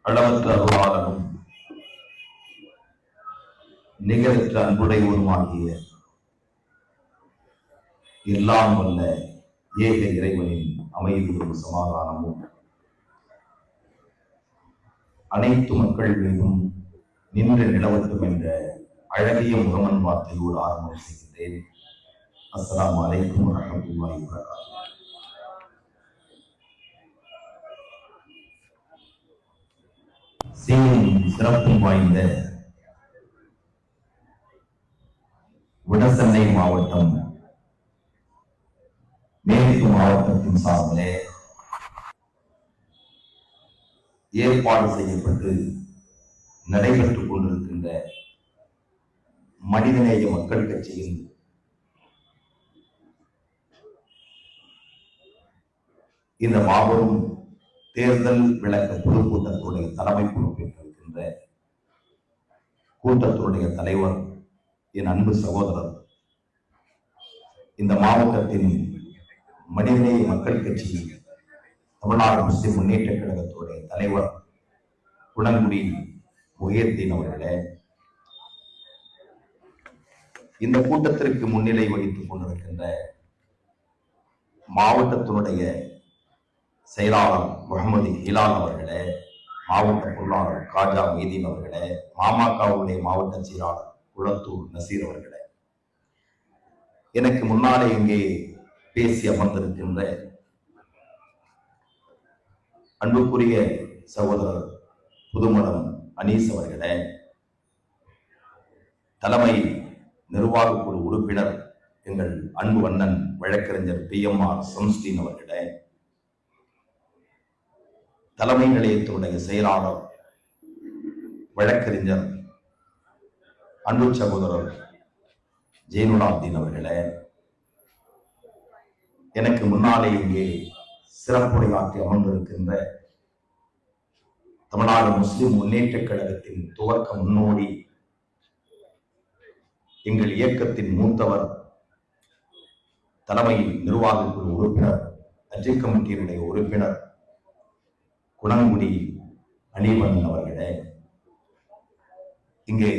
அளவற்ற அருளாளனும் நிகரற்ற அன்புடையவருமாகிய எல்லாம் வல்ல ஏக இறைவனின் அமைதியும் சமாதானமும் அனைத்து மக்கள் மீதும் நின்று நிலவட்டும் என்ற அழகிய முகமன் வார்த்தையோடு ஆரம்பம் செய்கின்றேன். அஸ்ஸலாமு அலைக்கும் வரஹ்மத்துல்லாஹி வபரகாத்துஹு. சீனின் சிறப்பும் வாய்ந்த வடசென்னை மாவட்டம் மேற்கு மாவட்டத்தின் சார்பிலே ஏற்பாடு செய்யப்பட்டு நடைபெற்றுக் கொண்டிருக்கின்ற மனிதநேய மக்கள் கட்சியின் இந்த மாபெரும் தேர்தல் விளக்க பொதுக்கூட்டத்துடைய தலைமை பொறுப்பேற்றிருக்கின்ற கூட்டத்தினுடைய தலைவர் என் அன்பு சகோதரர், இந்த மாவட்டத்தின் மனிதநேய மக்கள் கட்சி தமிழ்நாடு முஸ்லிம் முன்னேற்ற கழகத்துடைய தலைவர் குணங்குடி முஹியத்தீன் அவர்களே, இந்த கூட்டத்திற்கு முன்னிலை வகித்துக் கொண்டிருக்கின்ற மாவட்டத்தினுடைய செயலாளர் முகமது ஹிலால் அவர்களே, மாவட்ட பொருளாளர் காஜா மீதீன் அவர்களே, மாமகவுடைய மாவட்ட செயலாளர் குளத்தூர் நசீர் அவர்களே, எனக்கு முன்னாலே இங்கே பேசி அமர்ந்திருக்கின்ற அன்புக்குரிய சகோதரர் புதுமடம் அனீஸ் அவர்களே, தலைமை நிர்வாக குழு உறுப்பினர் எங்கள் அன்பு அண்ணன் வழக்கறிஞர் PMR சம்ஸ்டீன் அவர்களே, தலைமை நிலையத்தினுடைய செயலாளர் வழக்கறிஞர் அன்பு சகோதரர் ஜெயினுலாப்தீன் அவர்களே, எனக்கு முன்னாலே இங்கே சிறப்புரையாற்றி அமர்ந்திருக்கின்ற தமிழ்நாடு முஸ்லிம் முன்னேற்ற கழகத்தின் துவக்க முன்னோடி, எங்கள் இயக்கத்தின் மூத்தவர், தலைமை நிர்வாக குழு உறுப்பினர், அஜய் கமிட்டியினுடைய உறுப்பினர் குணங்குடி அனிவன் அவர்களே, இங்கே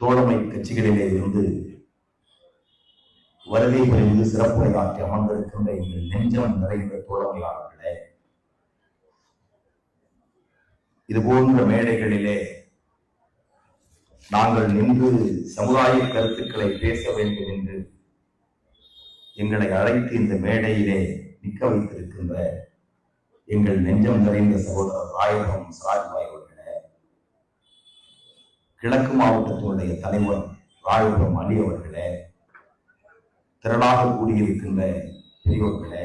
தோழமை கட்சிகளிலே இருந்து வருகை புரிந்து சிறப்புரையாற்றி அமர்ந்திருக்கின்ற எங்கள் நெஞ்சம் நிறைந்த தோழமையாளர்களே, இது போன்ற மேடைகளிலே நாங்கள் நின்று சமுதாய கருத்துக்களை பேச வேண்டும் என்று எங்களை அழைத்து இந்த மேடையிலே நிற்க வைத்திருக்கின்ற எங்கள் நெஞ்சம் நிறைந்த சகோதரர் ராயபுரம் சிராஜ்பாய் அவர்களே, கிழக்கு மாவட்டத்தினுடைய தலைவர் ராயபுரம் அலி அவர்களே, திரளாக கூடியிருக்கின்ற பெரியோர்களே,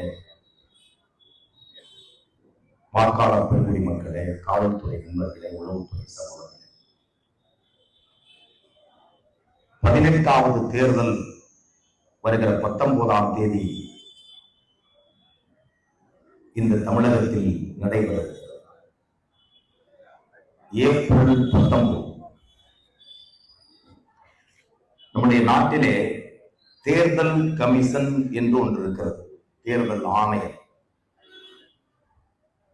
வாக்காளர் பெருங்குடி மக்களே, காவல்துறை நண்பர்களே, உளவுத்துறை சகோதரர்களே, 18வது தேர்தல் வருகிற 19ஆம் தேதி இந்த தமிழகத்தில் நடைபெறுகிறது. ஏப்ரல் 19 நம்முடைய நாட்டிலே தேர்தல் கமிஷன் என்று ஒன்று இருக்கிறது, தேர்தல் ஆணையம்.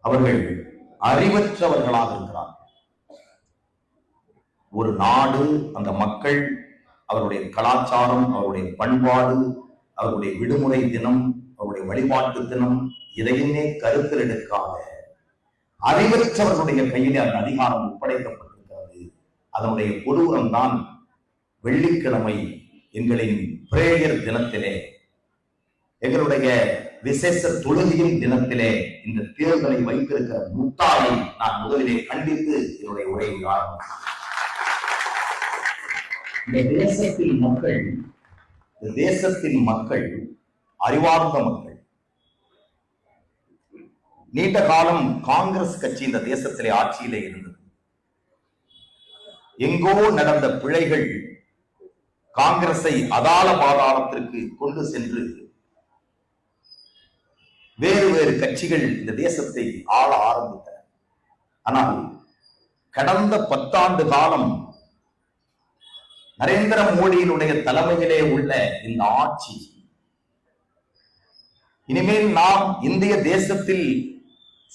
அவர்கள் அறிவற்றவர்களாக இருக்கிறார்கள். ஒரு நாடு, அந்த மக்கள், அவருடைய கலாச்சாரம், அவருடைய பண்பாடு, அவருடைய விடுமுறை தினம், அவருடைய வழிபாட்டு தினம், இதையுமே கருத்தில் எடுக்காத அறிவற்றவர்களுடைய கையிலே அந்த அதிகாரம் ஒப்படைக்கப்பட்டிருக்கிறது. அதனுடைய கொடூரம் தான் வெள்ளிக்கிழமை எங்களின் பிரேயர் தினத்திலே, எங்களுடைய விசேஷ தொழுகையின் தினத்திலே இந்த தேர்தலை வைத்திருக்கிற முட்டாளை நான் முதலிலே கண்டித்து என்னுடைய உரையை ஆரம்பித்தேன். இந்த தேசத்தின் மக்கள் அறிவார்ந்த மக்கள். நீண்ட காலம் காங்கிரஸ் கட்சி இந்த தேசத்திலே ஆட்சியிலே இருந்தது. எங்கோ நடந்த பிழைகள் காங்கிரஸை அதாள பாதாளத்திற்கு கொண்டு சென்று வேறு வேறு கட்சிகள் இந்த தேசத்தை ஆள ஆரம்பித்தன. ஆனால் கடந்த 10 ஆண்டு காலம் நரேந்திர மோடியினுடைய தலைமையிலே உள்ள இந்த ஆட்சி, இனிமேல் நாம் இந்திய தேசத்தில்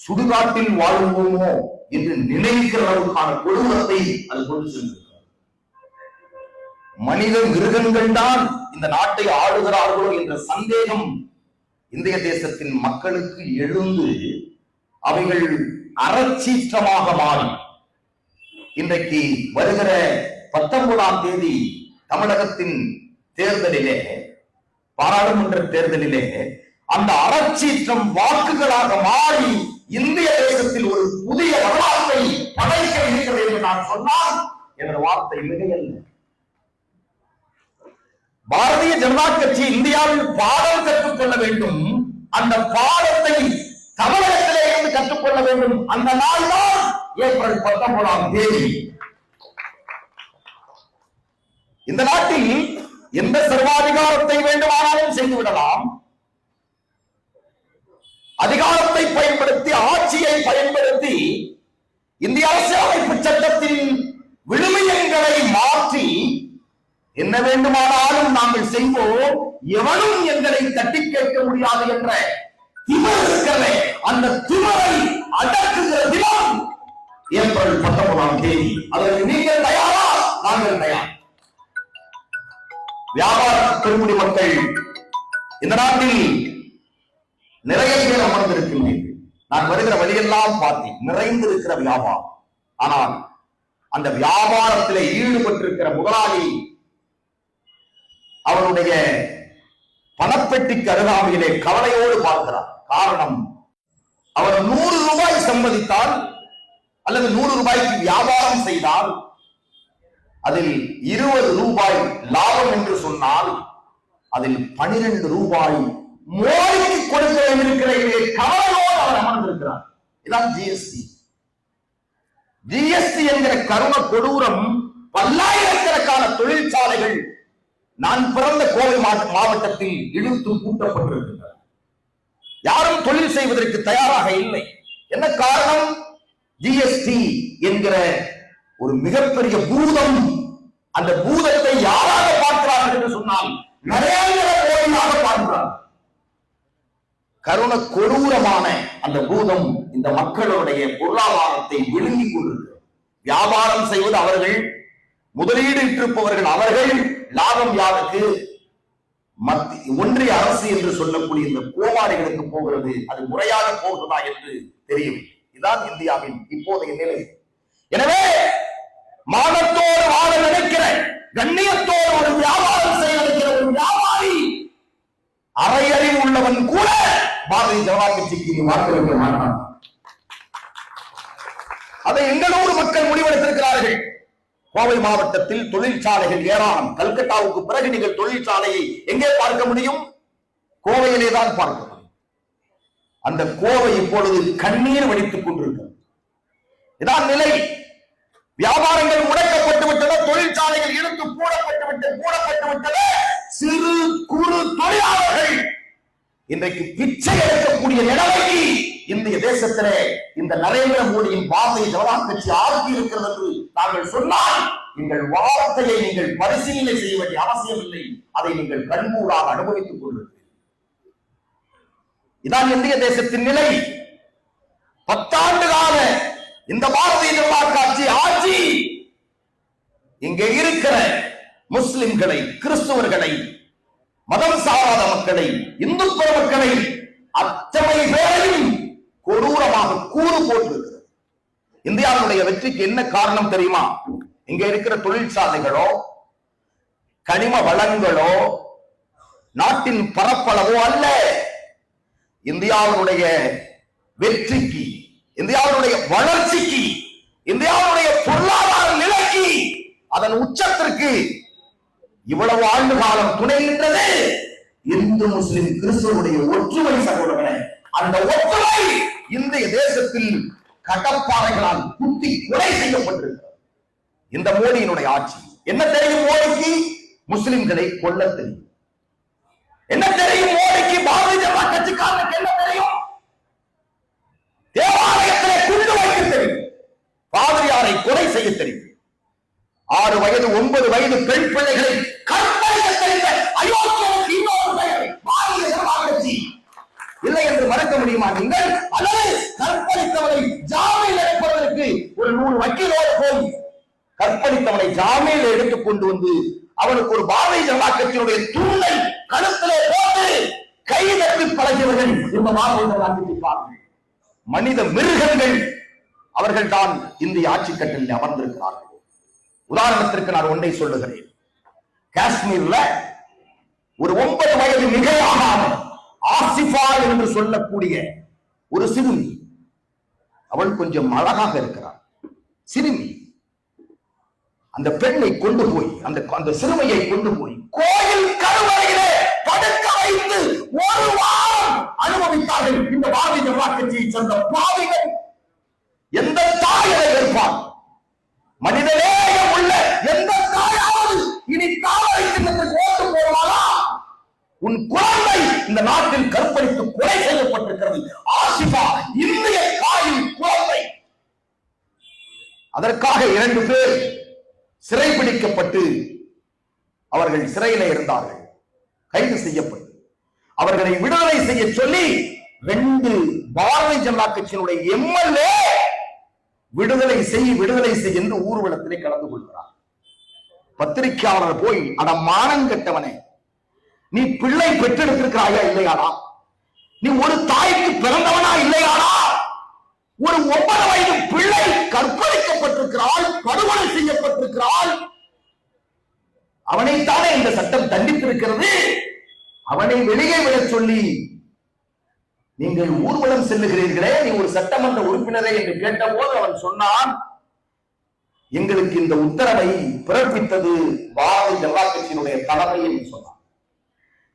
சுடுகாட்டில் வாழ்வோமோ என்று நினைக்கிற அளவுக்கான கொடூரத்தை அது கொண்டு சென்றிருக்கிறது. மனித மிருகங்கள் தான் இந்த நாட்டை ஆளுகிறார்களோ என்ற சந்தேகம் இந்திய தேசத்தின் மக்களுக்கு எழுந்து அவைகள் அறச்சீற்றமாக மாறி இன்றைக்கு வருகிற 19ஆம் தேதி தமிழகத்தின் தேர்தலிலே, பாராளுமன்ற தேர்தலிலே அந்த அறச்சீற்றம் வாக்குகளாக மாறி இந்திய தேசத்தில் ஒரு புதிய வரலாற்றை படைக்க இருக்கிறது என்று நான் சொன்னால் என்ற வார்த்தை மிகையல்ல. பாரதிய ஜனதா கட்சி இந்தியாவில் பாடம் கற்றுக்கொள்ள வேண்டும். அந்த பாடத்தை தமிழகத்திலே இருந்து கற்றுக்கொள்ள வேண்டும். அந்த நாள் தான் ஏப்ரல் 19ஆம் தேதி. இந்த நாட்டில் எந்த சர்வாதிகாரத்தை வேண்டுமானாலும் செய்துவிடலாம். அதிகாரத்தை பயன்படுத்தி, ஆட்சியை பயன்படுத்தி இந்திய அரசியலமைப்பு சட்டத்தின் விழுமியங்களை மாற்றி என்ன வேண்டுமானாலும் நாங்கள் செய்வோம், எவனும் எங்களை தட்டி கேட்க முடியாது என்ற திமிர் இருக்கிறதே, அந்த திமிரை அடக்குகிற தினம் ஏப்ரல் 19ஆம் தேதி. அதற்கு நீங்கள் தயாரா? நாங்கள் தயார். வியாபார பெருங்குடி மக்கள் இந்த நாட்டில் நிறைய பேர் அமர்ந்திருக்கின்றீர்கள். நான் வருகிற வழியெல்லாம் பார்த்தேன், நிறைந்திருக்கிற வியாபாரம். ஆனால் அந்த வியாபாரத்தில் ஈடுபட்டிருக்கிற முதலாளி அவருடைய பணப்பெட்டிக்கு அருகாமையிலே கவலையோடு பார்க்கிறார். காரணம், அவர் 100 ரூபாய் சம்பாதித்தால் அல்லது 100 ரூபாய்க்கு வியாபாரம் செய்தால் அதில் 20 ரூபாய் லாபம் என்று சொன்னால் அதில் 12 ரூபாய் மோடிக்கு கொடுக்க வேண்டியிருக்கிற கவலையோடு அவர் அமர்ந்திருக்கிறார். இதான் ஜிஎஸ்டி. ஜிஎஸ்டி என்கிற கருண கொடூரம் பல்லாயிரக்கணக்கான தொழிற்சாலைகள் நான் பிறந்த கோவை மாவட்டத்தில் இழுத்து கூட்டப்பட்டிருக்கின்றன. யாரும் தொழில் செய்வதற்கு தயாராக இல்லை. என்ன காரணம்? ஜிஎஸ்டி என்கிற ஒரு மிகப்பெரிய பூதம். அந்த பூதத்தை யாராக பார்க்கிறார்கள் என்று சொன்னால் நரேந்திர மோடியாக பார்க்கிறார். கருண கொடூரமான அந்த பூதம் இந்த மக்களுடைய பொருளாதாரத்தை விழுங்கிக் கொண்டிருக்கிறது. வியாபாரம் செய்வது அவர்கள், முதலீடு இட்டிருப்பவர்கள் அவர்கள். லாபம் யாருக்கு? ஒன்றிய அரசு என்று சொல்லக்கூடிய இந்த கோமாளிகளுக்கு போகிறது. அது முறையாக போகிறதா என்று தெரியவில்லை. இதுதான் இந்தியாவின் இப்போதைய நிலை. எனவே மானத்தோடு வாழ நினைக்கிற, கண்ணியத்தோடு ஒரு வியாபாரம் செய்ய நினைக்கிற ஒரு வியாபாரி, அரையறிவு உள்ளவன் கூட பாரதிய ஜனதா கட்சிக்கு வாக்களிக்க மாட்டான். அதை எங்களோடு மக்கள் முடிவெடுத்திருக்கிறார்கள். கோவை மாவட்டத்தில் தொழிற்சாலைகள் ஏராளம். கல்கட்டாவுக்கு பிறகு நீங்கள் தொழிற்சாலையை எங்கே பார்க்க முடியும்? கோவையிலே தான் பார்க்க முடியும். அந்த கோவை இப்பொழுது கண்ணீர் வடித்துக் கொண்டிருக்கிறது. இதான் நிலை. வியாபாரங்கள் முடக்கப்பட்டு விட்டன, தொழிற்சாலைகள் இழுத்து மூடப்பட்டு விட்டன. சிறு குறு தொழிலாளர்கள் இன்றைக்கு பிச்சை எடுக்கக்கூடிய நிலைமைக்கு இந்திய தேசத்திலே இந்த நரேந்திர மோடியின் பாரதிய ஜனதா கட்சி ஆக்கி இருக்கிறது என்று நாங்கள் சொன்னால் எங்கள் வார்த்தையை நீங்கள் பரிசீலனை செய்ய வேண்டிய அவசியம் இல்லை. அதை நீங்கள் கண்கூடாக அனுபவித்துக் கொள்வீர்கள். இதான் இந்திய தேசத்தின் நிலை. 10 ஆண்டு கால இந்த பாரதிய ஜனதா கட்சி ஆட்சி இங்கே இருக்கிற முஸ்லிம்களை, கிறிஸ்துவர்களை, மதம் சாராத மக்களை, இந்து மக்களை அத்தனை பேரையும் கொடூரமாக கூறு போட்டிருக்கிறது. இந்தியாவுடைய வெற்றிக்கு என்ன காரணம் தெரியுமா? இங்க இருக்கிற தொழிற்சாலைகளோ, கனிம வளங்களோ, நாட்டின் பரப்பளவோ அல்ல. இந்தியாவுடைய வெற்றிக்கு, இந்தியாவுடைய வளர்ச்சிக்கு, இந்தியாவுடைய பொருளாதார நிலைக்கு, அதன் உச்சத்திற்கு இவ்வளவு ஆண்டு காலம் துணை நின்றது இந்து முஸ்லிம் கிறிஸ்துவனுடைய ஒற்றுமை. சகோதரர்களே, அந்த ஒற்றுமை இந்திய தேசத்தில் கடப்பாறைகளால் குத்தி கொலை செய்யப்பட்டிருக்கிறது. இந்த மோடியினுடைய ஆட்சி என்ன தெரியும்? மோடிக்கு முஸ்லிம்களை கொல்ல தெரியும். என்ன தெரியும் மோடிக்கு? பாரதிய ஜனதா கட்சிக்காரனுக்கு என்ன தெரியும்? தேவாலயத்திலே குண்டு வைக்க தெரியும், பாதிரியாரை கொலை செய்ய தெரியும். 6 வயது 9 வயது பெண் பிள்ளைகளை கற்பழிக்க தெரிந்த அயோக்கியனுக்கு இன்னொரு பெயர் பாரதிய ஜனதா கட்சி. இல்லை என்று மறக்க முடியுமா நீங்கள்? அல்லது கற்பழித்தவனை ஜாமீன் எடுப்பதற்கு ஒரு 100 வக்கீலோடு போய் கற்பழித்தவனை ஜாமீன் எடுத்துக் கொண்டு வந்து அவனுக்கு ஒரு பாரதிய ஜனதா கட்சியினுடைய தூணை கழுத்திலே போட்டு கை தட்டி பழகியவர்கள் இந்த பாரதிய ஜனதா கட்சி மனித மிருகங்கள். அவர்கள் தான் இந்திய ஆட்சி கட்டில் அமர்ந்திருக்கிறார்கள். உதாரணத்திற்கு நான் ஒன்றை சொல்லுகிறேன். காஷ்மீர்ல ஒரு 9 வயது மிகையாக ஆசிஃபா என்று சொல்லக்கூடிய ஒரு சிறுமி, அவள் கொஞ்சம் அழகாக இருக்கிறார், சிறுமி. அந்த பெண்ணை கொண்டு போய் அந்த சிறுமியை கொண்டு போய் கோயில் கருவறையிலே படுக்க வைத்து 1 வாரம் அனுபவித்தார்கள் இந்த பாரதிய ஜனதா கட்சியை சேர்ந்த பாவிகள். எந்த தாயை இருப்பார்? மனிதநேயம் உள்ள எந்த தாயாவது இனி காவலை சின்னத்துக்கு ஓட்டு போவாரா? உன் குழந்தை இந்த நாட்டில் கற்பழித்து கொலை செய்யப்பட்டிருக்கிறது. ஆசிஃபா இந்திய தாயின் குழந்தை. அதற்காக 2 பேர் சிறைபிடிக்கப்பட்டு அவர்கள் சிறையிலே இருந்தார்கள். கைது செய்யப்பட்டு அவர்களை விடுதலை செய்ய சொல்லி 2 பாரதிய ஜனதா கட்சியினுடைய எம்எல்ஏ விடுதலை செய் என்று ஊர்வலத்திலே கலந்து கொள்கிறார். பத்திரிகையாளர் போய், அட மானங்கெட்டவனே, நீ பிள்ளை பெற்றெடுத்திருக்கிறாயா இல்லையாடா? நீ ஒரு தாய்க்கு பிறந்தவனா இல்லையாடா? ஒரு 9 வயது பிள்ளை கற்பழிக்கப்பட்டிருக்கிறாள், படுகொலை செய்யப்பட்டிருக்கிறாள். அவனைத்தானே இந்த சட்டம் தண்டித்திருக்கிறது. அவனை வெளியே விட சொல்லி நீங்கள் ஊர்வலம் செல்லுகிறீர்களே, நீ ஒரு சட்டமன்ற உறுப்பினரை என்று கேட்டபோது அவன் சொன்னான், எங்களுக்கு இந்த உத்தரவை பிறப்பித்தது பாரதிய ஜனதா கட்சியினுடைய தலைமை என்று சொன்னான்.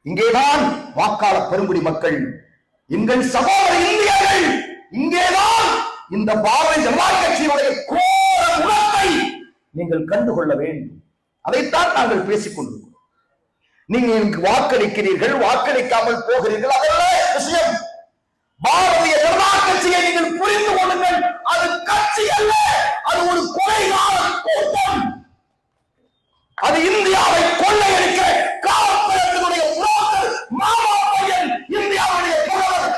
இங்கேதான் வாக்காளர் பெருங்குடி மக்கள், எங்கள் சகோதர இந்தியர்கள், இங்கேதான் இந்த பாரதிய ஜனதா கட்சியினுடைய கோர குணத்தை நீங்கள் கண்டுகொள்ள வேண்டும். அதைத்தான் நாங்கள் பேசிக் கொண்டிருக்கிறோம். நீங்க எனக்கு வாக்களிக்கிறீர்கள், வாக்களிக்காமல் போகிறீர்கள், அதல்ல விஷயம். பாரதிய ஜனதா கட்சியை நீங்கள் புரிந்து கொள்ளுங்கள். அது கட்சி அல்ல, அது ஒரு கொலைகார கூட்டம். அது இந்தியாவை கொள்ளையடிக்க காவல்துறையினுடைய புரோக்கர் மாமா பையன் இந்தியாவுடைய பிரதமர்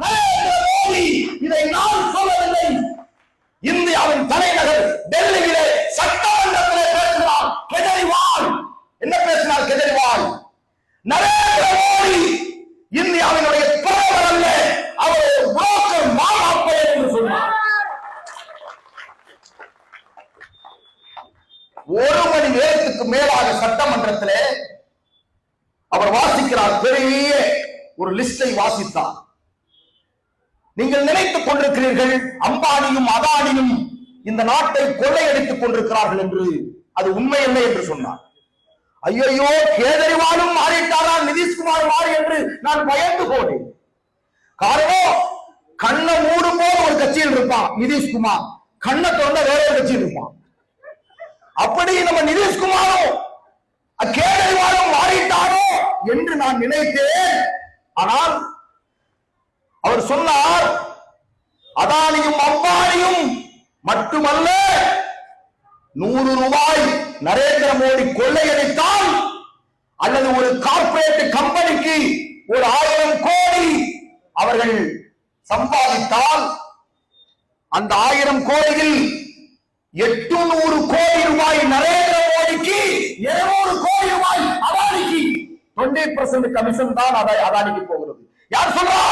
நரேந்திர மோடி. இதை நான் சொல்லவில்லை. இந்தியாவின் தலைநகர் டெல்லியிலே சட்டமன்றத்திலே பேசுகிறார் கெஜ்ரிவால். என்ன பேசினார் கெஜ்ரிவால்? நரேந்திர மோடி இந்தியாவினுடைய பிரதமர் அல்ல, அவர் புரோக்கர் மாமா பையன் என்று சொன்னார். 1 மணி நேரத்துக்கு மேலாக சட்டமன்றத்திலே அவர் வாசிக்கிறார். பெரிய ஒரு லிஸ்டை வாசித்தார். நீங்கள் நினைத்துக் கொண்டிருக்கிறீர்கள் அம்பானியும் அதானியும் இந்த நாட்டை கொள்ளையடித்துக் கொண்டிருக்கிறார்கள் என்று. அது உண்மையல்ல என்று சொன்னார். ஐயோ, கேஜரிவாலும் மாறிட்டாரா, நிதிஷ்குமார் மாறி என்று நான் பயந்து போனேன். காரணம், கண்ணை மூடும் போது ஒரு கட்சியில் இருப்பான் நிதிஷ்குமார், கண்ணை திறந்த வேற ஒரு கட்சியில் இருப்பான். அப்படி நம்ம நிதிஷ்குமாரும் கேஜரிவாலும் மாறிட்டாரோ என்று நான் நினைத்தேன். ஆனால் அவர் சொன்னார், அதானியும் அம்பானியும் மட்டுமல்ல, 100 ரூபாய் நரேந்திர மோடி கொள்ளையடித்தால் அல்லது ஒரு கார்ப்பரேட் கம்பெனிக்கு ஒரு 1000 கோடி அவர்கள் சம்பாதித்தால் அந்த 1000 கோடியில் 800 கோடி ரூபாய் நரேந்திர மோடிக்கு, 200 கோடி ரூபாய் அதானிக்கு. 20% கமிஷன் தான் அதானிக்கு போகிறது. யார் சொல்றா?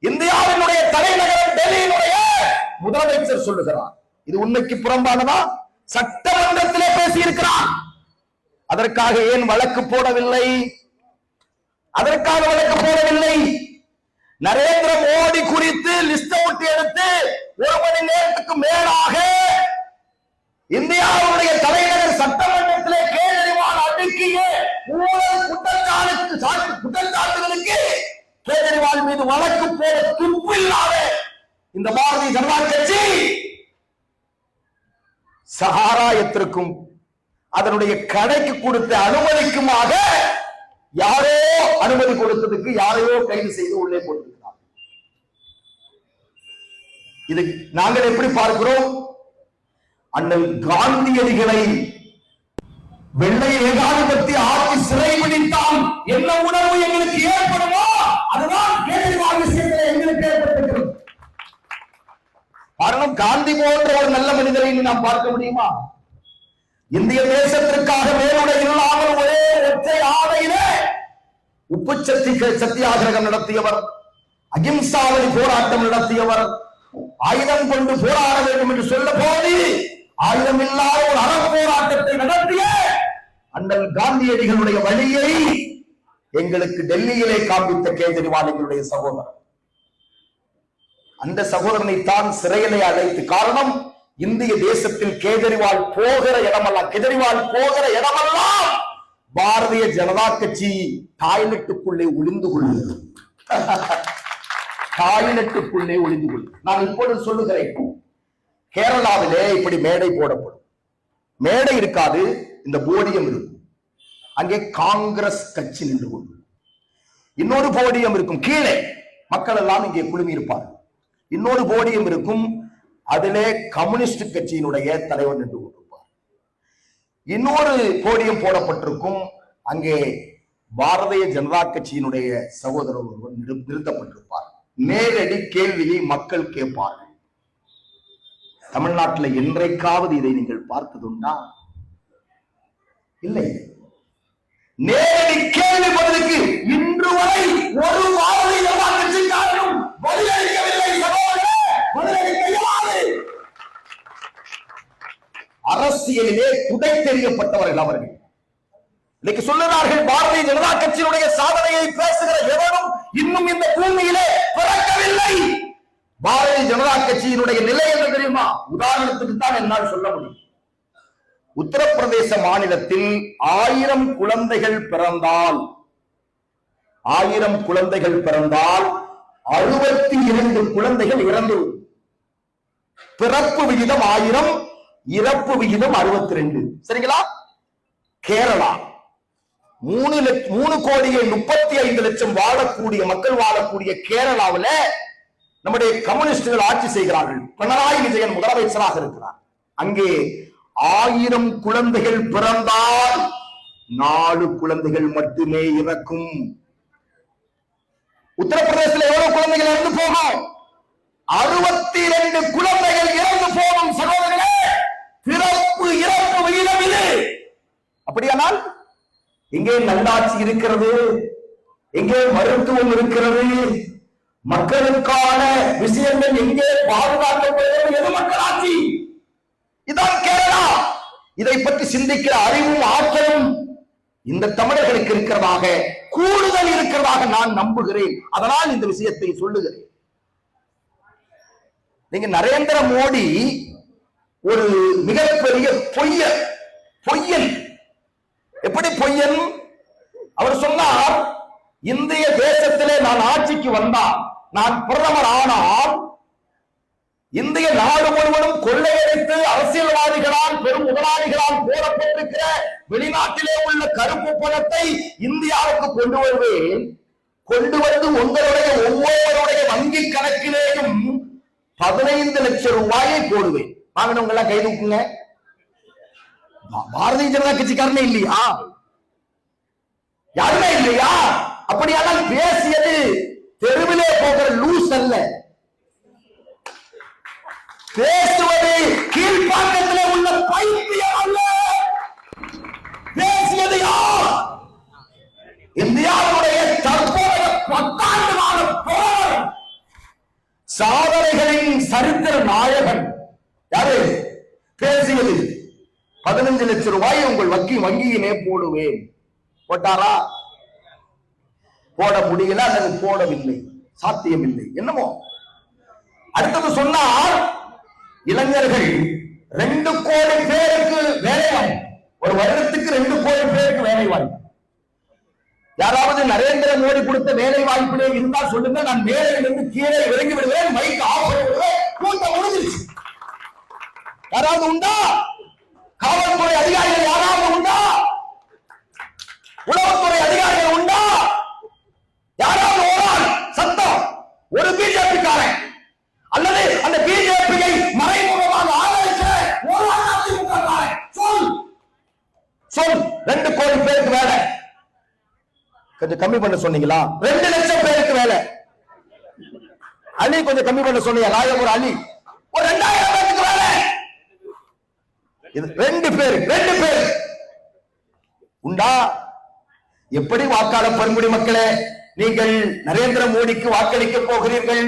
இந்தியாவினுடைய தலைநகரம் டெல்லியினுடைய முதலமைச்சர் சொல்லுகிறார். இது உண்மைக்கு புறம்பானதா? சட்டமன்றத்திலே பேசியிருக்கிறார். அதற்காக ஏன் வழக்கு போடவில்லை? அதற்காக வழக்கு போடவில்லை. நரேந்திர மோடி குறித்து லிஸ்ட் அவுட் எடுத்து 1 மணி நேரத்துக்கு மேலாக இந்தியாவுடைய தலைநகர் சட்டமன்றத்திலே கேஜரிவால் அடுக்கிய ஊழல் குற்றச்சாட்டுகளுக்கு கேஜரிவால் மீது வழக்கு போட துப்பில்லாத இந்த பாரதிய ஜனதா கட்சி சகாராயத்திற்கும் அதனுடைய கடைக்கு கொடுத்த அனுமதிக்குமாக யாரோ அனுமதி கொடுத்ததுக்கு யாரையோ கைது செய்து உள்ளே போட்டிருக்கிறார். இது நாங்கள் எப்படி பார்க்கிறோம்? அண்ணல் காந்தியடிகளை வெள்ளை ஏகாதிபத்திய ஆட்சி சிறைபிடித்தால் என்ன உணர்வு எங்களுக்கு காரணம், காந்தி போன்ற ஒரு நல்ல மனிதரை நாம் பார்க்க முடியுமா? இந்திய தேசத்திற்காக மேலுடை இல்லாமல் ஒரே ஒற்றை ஆடையிலே உப்பு சத்தியாகிரகம் நடத்தியவர், அகிம்சாவளி போராட்டம் நடத்தியவர், ஆயுதம் கொண்டு போராட வேண்டும் என்று சொல்ல போது ஆயுதம் இல்லாத ஒரு அறப்போராட்டத்தை நடத்திய அண்ணல் காந்தியடிகளுடைய வழியை எங்களுக்கு டெல்லியிலே காண்பித்த கேஜரிவால் எங்களுடைய சகோதரர். அந்த சகோதரனை தான் சிறையிலே அழைத்து, காரணம் இந்திய தேசத்தில் கேஜரிவால் போகிற இடமெல்லாம் பாரதிய ஜனதா கட்சி டாய்லெட்டுக்குள்ளே ஒளிந்து கொள்ளும். டாய்லெட்டுக்குள்ளே ஒளிந்து கொள்ளும். நான் இப்பொழுது சொல்லுகிறேன், கேரளாவிலே இப்படி மேடை போடப்படும். மேடை இருக்காது, இந்த போடியம் இருக்கும். அங்கே காங்கிரஸ் கட்சி நின்று கொண்டு இன்னொரு போடியம் இருக்கும். கீழே மக்கள் எல்லாம் இங்கே குழுமி இருப்பார்கள். இன்னொரு போடியம் இருக்கும், அதிலே கம்யூனிஸ்ட் கட்சியினுடைய தலைவர் நின்று கொண்டிருப்பார். இன்னொரு போடியம் போடப்பட்டிருக்கும், அங்கே பாரதிய ஜனதா கட்சியினுடைய சகோதரர் ஒருவர் நிறுத்தப்பட்டிருப்பார். நேரடி கேள்வியை மக்கள் கேட்பார்கள். தமிழ்நாட்டில் என்றைக்காவது இதை நீங்கள் பார்த்ததுண்டா? இல்லை. நேரடி கேள்வி பதிலுக்கு இன்று வரை ஒரு பாரதிய ஜனதா கட்சிக்காரரும் பதிலளிக்கவில்லை. அரசியலிலே துடை தெரியப்பட்டவர்கள் அவர்கள். இன்னைக்கு சொல்லுகிறார்கள், பாரதிய ஜனதா கட்சியினுடைய சாதனையை பேசுகிற எவரும் இன்னும் இந்த பூமியிலே பிறக்கவில்லை. பாரதிய ஜனதா கட்சியினுடைய நிலை என்ன தெரியுமா? உதாரணத்துக்கு தான் என்னால் சொல்ல முடியும். உத்தரப்பிரதேச மாநிலத்தில் 1000 குழந்தைகள் பிறந்தால் 62 குழந்தைகள் இறந்து. பிறப்பு விகிதம் 1000, இறப்பு விகிதம் 62. சரிங்களா? கேரளா 3,35,00,000 வாழக்கூடிய மக்கள் வாழக்கூடிய கேரளாவில் நம்முடைய கம்யூனிஸ்டுகள் ஆட்சி செய்கிறார்கள். பினராயி விஜயன் முதலமைச்சராக இருக்கிறார். அங்கே 1000 குழந்தைகள் பிறந்தால் 4 குழந்தைகள் மட்டுமே இறக்கும். உத்தரப்பிரதேசத்தில் எவ்வளவு குழந்தைகள் இறந்து போகும்? 62 குழந்தைகள் இறந்து போகும். சகோதரர்களே, பிறப்பு இறப்பு விகிதம் இது. அப்படியானால் எங்கே நல்லாட்சி இருக்கிறது? எங்கே மருத்துவம் இருக்கிறது? மக்களுக்கான விஷயங்கள் எங்கே பாதுகாக்கப்படுகிறது? எது மக்களாட்சி? இதான் கேரளா. இதை பற்றி சிந்திக்கிற அறிவும் ஆற்றலும் இந்த தமிழர்களுக்கு இருக்கிறதாக, கூடுதல் இருக்கிறதாக நான் நம்புகிறேன். அதனால் இந்த விஷயத்தை சொல்லுகிறேன். நீங்க நரேந்திர மோடி ஒரு மிகப்பெரிய பொய்யன். எப்படி பொய்யன்? அவர் சொன்னார், இந்திய தேசத்திலே நான் ஆட்சிக்கு வந்தால், நான் பிரதமர் ஆனால் இந்திய நாடு முழுவதும் கொள்ளையடித்து அரசியல்வாதிகளால் பெரும் முதலாளிகளால் போடப்பட்டிருக்கிற வெளிநாட்டிலே உள்ள கருப்பு பணத்தை இந்தியாவுக்கு கொண்டு வருவேன். கொண்டு வந்து உங்களுடைய ஒவ்வொருவருடைய வங்கி கணக்கிலேயும் 15 லட்சம் ரூபாயை போடுவேன். வாங்கினவங்க எல்லாம் கை தூக்குங்க. பாரதிய ஜனதா கட்சிக்காரனே இல்லையா? யாருமே இல்லையா? அப்படியானால் பேசியது தெருவிலே போகிற லூஸ் அல்ல, பேசுவது கீழ்ப்பாக்கத்திலே உள்ள பைத்தியம் அல்ல. பேசியது யார்? இந்தியாவுடைய தற்போதைய 10 ஆண்டு கால போர் சாதனைகளின் சரித்திர நாயகன் யாரு? பேசியது 15 லட்சம் ரூபாயை உங்கள் வங்கியிலே போடுவேன். போட்டாரா? போட முடியல அல்லது போடவில்லை, சாத்தியமில்லை. என்னமோ அடுத்தது சொன்னார், இளைஞர்கள் 2 கோடி பேருக்கு வேலை வாய்ப்பு, ஒரு வருடத்துக்கு 2 கோடி பேருக்கு வேலை வாய்ப்பு. யாராவது நரேந்திர மோடி கொடுத்த வேலை வாய்ப்பிலே இருந்தால் சொல்லுங்க, நான் மேலையிலிருந்து கீழே இறங்கி விடுவேன், மைக் ஆஃப் பண்ணி விடுவேன். கூட்டம் முடிஞ்சிருச்சு. யாராவது உண்டா? காவல்துறை அதிகாரிகள் யாராவது உண்டா? உளவுத்துறை அதிகாரிகள் உண்டா? யாராவது ஒரு சத்தம், ஒரு பிஜேபி காரன் அல்லது அந்த பிஜேபியை மறைமுகமாக ஆதரிக்கிற ஒரு அதிமுக காரன் சொல். 2 கோடி பேருக்கு வேலை. கொஞ்சம் கம்மி பண்ண சொன்னீங்களா? 2 லட்சம் பேருக்கு வேலை. அலி கொஞ்சம் கம்மி பண்ண சொன்னீங்க. ராயபுரம் அலி ஒரு 2000 பேருக்கு வேலை. ரெண்டு பேர் உண்டா? எப்படி வாக்காளர் பெருங்குடி மக்களே, நீங்கள் நரேந்திர மோடிக்கு வாக்களிக்க போகிறீர்கள்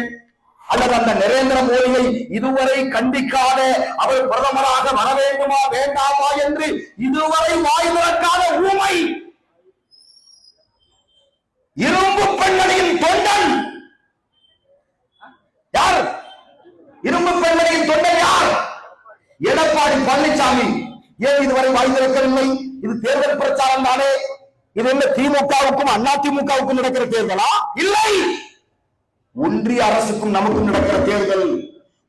அல்லது அந்த நரேந்திர மோடியை இதுவரை கண்டிக்காத அவர் பிரதமராக வர வேண்டுமா வேண்டாமா என்று இதுவரை வாய் திறக்காத ஊமை இரும்பு பெண்மணியின் தொண்டன் யார்? இரும்பு பெண்மணியின் தொண்டன் யார்? எடப்பாடி பழனிசாமி. ஏன் இதுவரை வாய் திறக்கவில்லை? இது தேர்தல் பிரச்சாரம் தானே. இது என்ன திமுகவுக்கும் அதிமுகவுக்கும் நடக்கிற தேர்தலா? இல்லை, ஒன்றிய அரசுக்கும் நமக்கும் நடக்கிற தேர்தல்.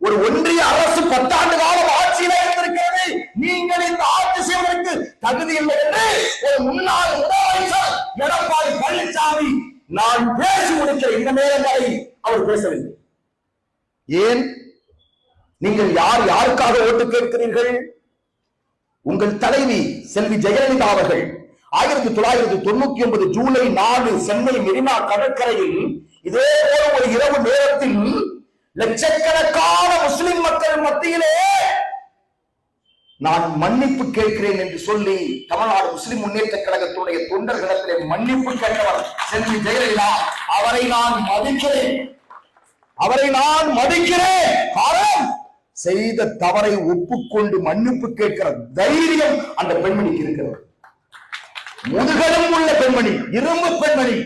ஒரு ஒன்றிய அரசு 10 ஆண்டு காலம் ஆட்சியில இருந்திருக்கிறது. நீங்கள் இந்த ஆட்சி செய்வதற்கு தகுதி இல்லை என்று ஒரு முன்னாள் முதலமைச்சர் எடப்பாடி பழனிசாமி நான் பேசி முடிக்கிற இந்த நேரம் வரை அவர் பேசவில்லை. ஏன்? நீங்கள் யாருக்காக ஓட்டு கேட்கிறீர்கள்? உங்கள் தலைவி செல்வி ஜெயலலிதா அவர்கள் 1999 ஜூலை 4 சென்னை மெரினா கடற்கரையில் இதே போல ஒரு இரவு நேரத்தில் லட்சக்கணக்கான முஸ்லிம் மக்கள் மத்தியிலே நான் மன்னிப்பு கேட்கிறேன் என்று சொல்லி தமிழ்நாடு முஸ்லிம் முன்னேற்ற கழகத்துடைய தொண்டர்களிடத்திலே மன்னிப்பு கேட்டவர் செல்வி ஜெயலலிதா. அவரை நான் மதிக்கிறேன். காரணம், செய்த தவறை ஒப்புக்கொண்டு மன்னிப்பு கேட்கிற தைரியம் அந்த பெண்மணிக்கு இருக்கிறது. முதுகலும் உள்ள பெண்மணி, இரும்பு பெண்மணி.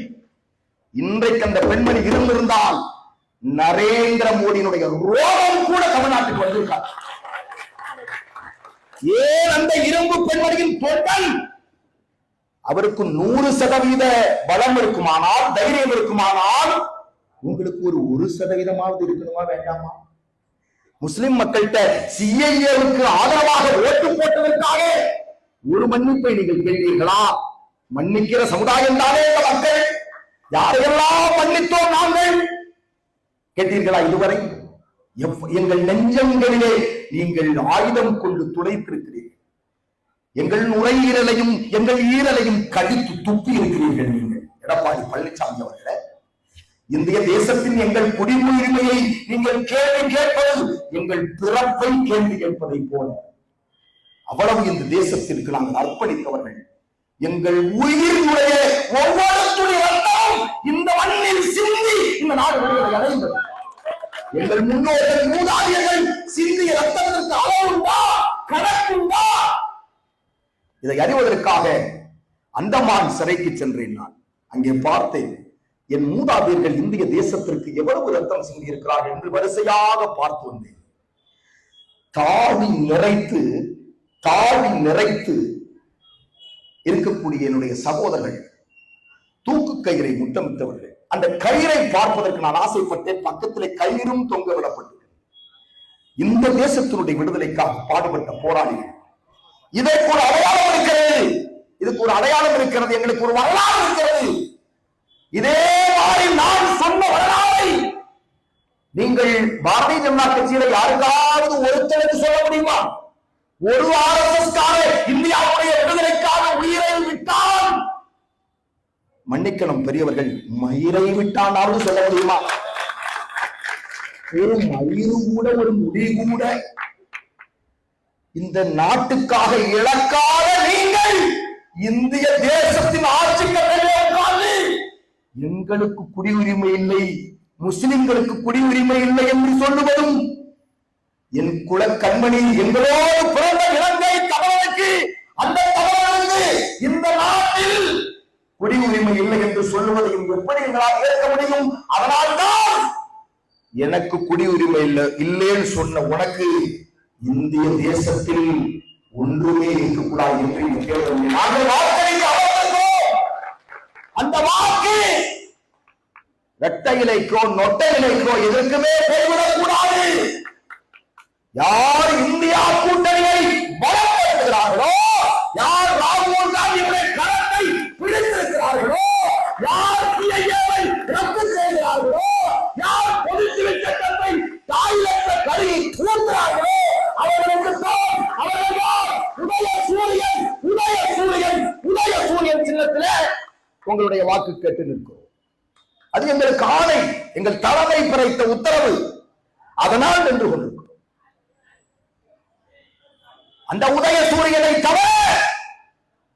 இன்றைக்கு அந்த பெண்மணி இருந்திருந்தால் நரேந்திர மோடியினுடைய ரோகம் கூட தமிழ்நாட்டுக்கு வந்திருக்கார். ஏன் அந்த இரும்பு பெண்மணியின் தொண்டன் அவருக்கு 100% பலம் இருக்குமானால், தைரியம் இருக்குமானால், உங்களுக்கு ஒரு 1% இருக்கணுமா வேண்டாமா? முஸ்லிம் மக்கள்கிட்ட சிஏஏவுக்கு ஆதரவாக ஓட்டு போட்டதற்காக ஒரு மன்னிப்பை நீங்கள் கேட்டீர்களா? மன்னிக்கிற சமுதாயம் தானே இந்த மக்கள். யாரையெல்லாம் மன்னித்தோம் நாங்கள் கேட்டீர்களா இதுவரை? எங்கள் நெஞ்சங்களிலே நீங்கள் ஆயுதம் கொண்டு துளைத்திருக்கிறீர்கள். எங்கள் நுரையீரலையும் எங்கள் ஈரலையும் கடித்து துப்பி இருக்கிறீர்கள். நீங்கள் எடப்பாடி பழனிசாமி அவர்களே, இந்திய தேசத்தின் எங்கள் குடியுரிமையை நீங்கள் கேள்வி கேட்பது எங்கள் பிறப்பை கேள்வி கேட்பதை போல. அவ்வளவு இந்த தேசத்திற்கு நாங்கள் அர்ப்பணித்தவர்கள். எங்கள் உயிரினுடைய ஒவ்வொரு துளி ரத்தம் இந்த மண்ணில் சிந்தி இந்த நாடு விடுதலை அடைந்தது. எங்கள் முன்னோர்கள் மூதாதையர்கள் சிந்திய ரத்தத்திற்கு அளவுண்டா, கணக்குண்டா? இதை அறிவதற்காக அந்தமான் சிறைக்கு சென்றேன். நான் அங்கே பார்த்தேன், என் மூதாதையர்கள் இந்திய தேசத்திற்கு எவ்வளவு ரத்தம் சிந்தி இருக்கிறார்கள் என்று வரிசையாக பார்த்து வந்தேன். தாடி நிறைத்து இருக்கக்கூடிய என்னுடைய சகோதரர்கள் தூக்கு கயிறை முத்தமிட்டவர்கள். அந்த கயிறை பார்ப்பதற்கு நான் ஆசைப்பட்டேன். பக்கத்திலே கயிறும் தொங்க விடப்பட்டது. இந்த தேசத்தினுடைய விடுதலைக்காக பாடுபட்ட போராளிகள். இதற்கு ஒரு அடையாளம் இருக்கிறது. எங்களுக்கு ஒரு வரலாறு இருக்கிறது. இதே மாதிரி நான் சொன்ன வரலாறை நீங்கள் பாரதிய ஜனதா கட்சியில யாருக்காவது ஒருத்தருக்கு சொல்ல முடியுமா? ஒரு RSS இந்தியாவுடைய விடுதலைக்காக உயிரை விட்டால், மன்னிக்கணும் பெரியவர்கள், மயிரை விட்டானாவது சொல்ல முடியுமா? ஒரு மயிறு கூட, ஒரு முடி கூட இந்த நாட்டுக்காக இழக்காத நீங்கள் இந்திய தேசத்தின் ஆட்சி கட்டளை உட்கார்ந்து எங்களுக்கு குடியுரிமை இல்லை, முஸ்லிம்களுக்கு குடியுரிமை இல்லை என்று சொல்லுவதும், என் குல கண்மணி எங்களோடு பிறந்த இலங்கை தமிழனுக்கு, அந்த தமிழனுக்கு இந்த நாட்டில் குடியுரிமை இல்லை என்று சொல்லுவதையும் எப்படி எங்களால் ஏற்க முடியும்? அதனால்தான் எனக்கு குடியுரிமை இல்லைன்னு சொன்ன உனக்கு இந்திய தேசத்தில் ஒன்றுமே இருக்கக்கூடாது என்று கேட்க நாங்கள் வாக்களிக்க அவசியம். அந்த வாக்கு இரட்டை இலைக்கோ நொட்டை இலைக்கோ எதற்குமே போய்விடக் கூடாது. யார் இந்தியா கூட்டணியை பலப்படுத்துகிறார்களோ, யார் ராகுல் காந்தியுடைய கரத்தை பிடித்திருக்கிறார்களோ, யார் சிஐஏவை ரத்து செய்கிறார்களோ, யார் பொதுச்சிவில் சட்டத்தை தாயிலற்ற கருவி தூண்டுகிறார்களோ, அவர்களுக்குத்தான் அவர்கள்தான் உதயசூரியன் சின்னத்திலே உங்களுடைய வாக்கு கேட்டு நிற்கும். அது எங்களுக்கு ஆணை, எங்கள் தலைமை பிறத்த உத்தரவு. அதனால் நின்று கொண்டிருக்கிறோம். அந்த உதய சூரியனை தவிர